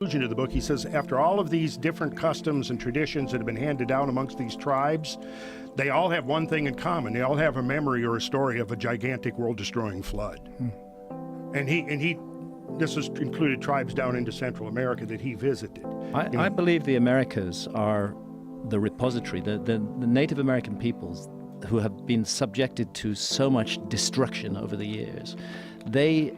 Conclusion of the book, he says, after all of these different customs and traditions that have been handed down amongst these tribes, they all have one thing in common. They all have a memory or a story of a gigantic world-destroying flood. And this has included tribes down into Central America that he visited. I believe the Americas are the repository, the Native American peoples who have been subjected to so much destruction over the years. They,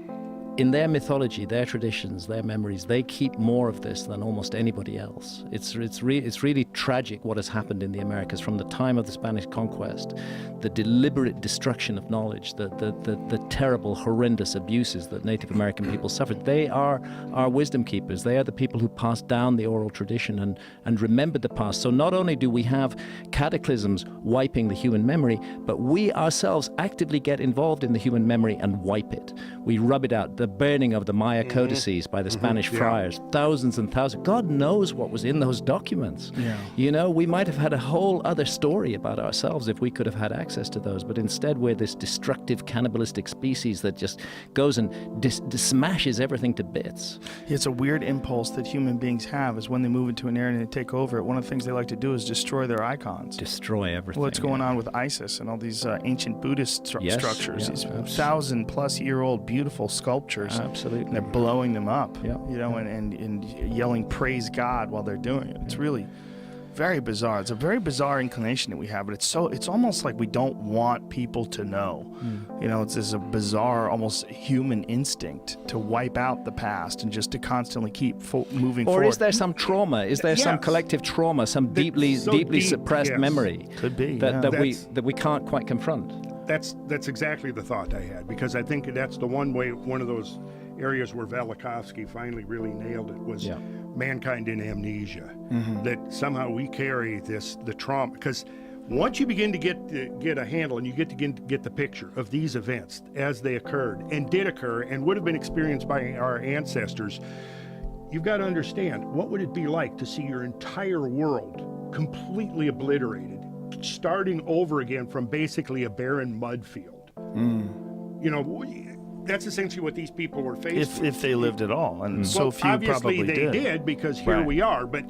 in their mythology, their traditions, their memories, they keep more of this than almost anybody else. It's really tragic what has happened in the Americas from the time of the Spanish conquest, the deliberate destruction of knowledge, the terrible, horrendous abuses that Native American people suffered. They are our wisdom keepers. They are the people who passed down the oral tradition and remembered the past. So not only do we have cataclysms wiping the human memory, but we ourselves actively get involved in the human memory and wipe it. We rub it out. The burning of the Maya codices by the Spanish friars, thousands and thousands. God knows what was in those documents. You know, we might have had a whole other story about ourselves if we could have had access to those, but instead we're this destructive, cannibalistic species that just goes and smashes everything to bits. It's a weird impulse that human beings have, is when they move into an area and they take over it, one of the things they like to do is destroy their icons. Destroy everything. What's going on with ISIS and all these ancient Buddhist structures, these 1,000-plus-year-old beautiful sculptures. Absolutely. And they're blowing them up, you know, Yeah. and yelling praise God while they're doing it. It's really very bizarre. It's a very bizarre inclination that we have, but it's almost like we don't want people to know. You know, it's a bizarre, almost human instinct to wipe out the past and just to constantly keep moving forward. Or is there some trauma? Is there some collective trauma, some deeply suppressed memory? Could be. That we can't quite confront? That's exactly the thought I had, because I think that's the one of those areas where Velikovsky finally really nailed it, was mankind in amnesia. That somehow we carry the trauma, because once you begin to get a handle and you get to get the picture of these events as they occurred and did occur and would have been experienced by our ancestors, you've got to understand, what would it be like to see your entire world completely obliterated, starting over again from basically a barren mud field? You know, that's essentially what these people were faced with. If they lived at all, and so few obviously probably they did, because here we are. But,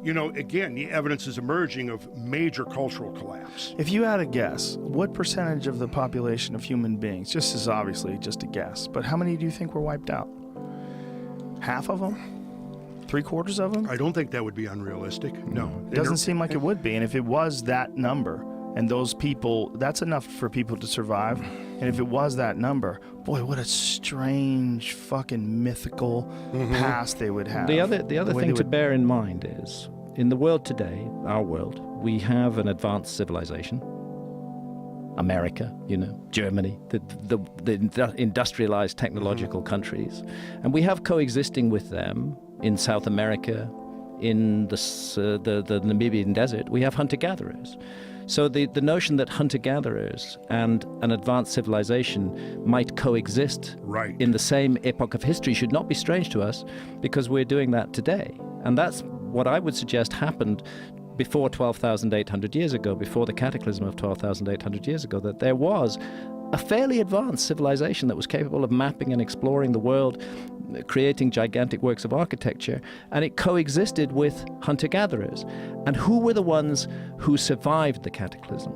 you know, again, the evidence is emerging of major cultural collapse. If you had a guess, what percentage of the population of human beings, just as obviously just a guess, but how many do you think were wiped out? Half of them? 3/4 of them? I don't think that would be unrealistic. No. It doesn't seem like it would be. And if it was that number, and those people, that's enough for people to survive. And if it was that number, boy, what a strange, fucking mythical past they would have. The other thing to bear in mind is, in the world today, our world, we have an advanced civilization. America, you know, Germany, the industrialized technological countries. And we have coexisting with them in South America, in the Namibian desert, we have hunter-gatherers. So the notion that hunter-gatherers and an advanced civilization might coexist in the same epoch of history should not be strange to us, because we're doing that today. And that's what I would suggest happened before 12,800 years ago, before the cataclysm of 12,800 years ago, that there was a fairly advanced civilization that was capable of mapping and exploring the world, creating gigantic works of architecture, and it coexisted with hunter-gatherers. And who were the ones who survived the cataclysm?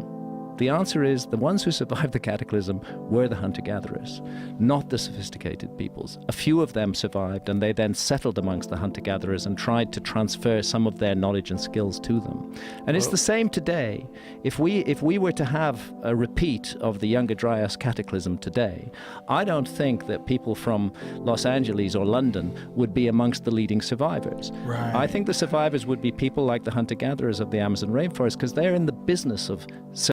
The answer is, the ones who survived the cataclysm were the hunter-gatherers, not the sophisticated peoples. A few of them survived, and they then settled amongst the hunter-gatherers and tried to transfer some of their knowledge and skills to them. And it's the same today. If we were to have a repeat of the Younger Dryas cataclysm today, I don't think that people from Los Angeles or London would be amongst the leading survivors. I think the survivors would be people like the hunter-gatherers of the Amazon rainforest, because they're in the business of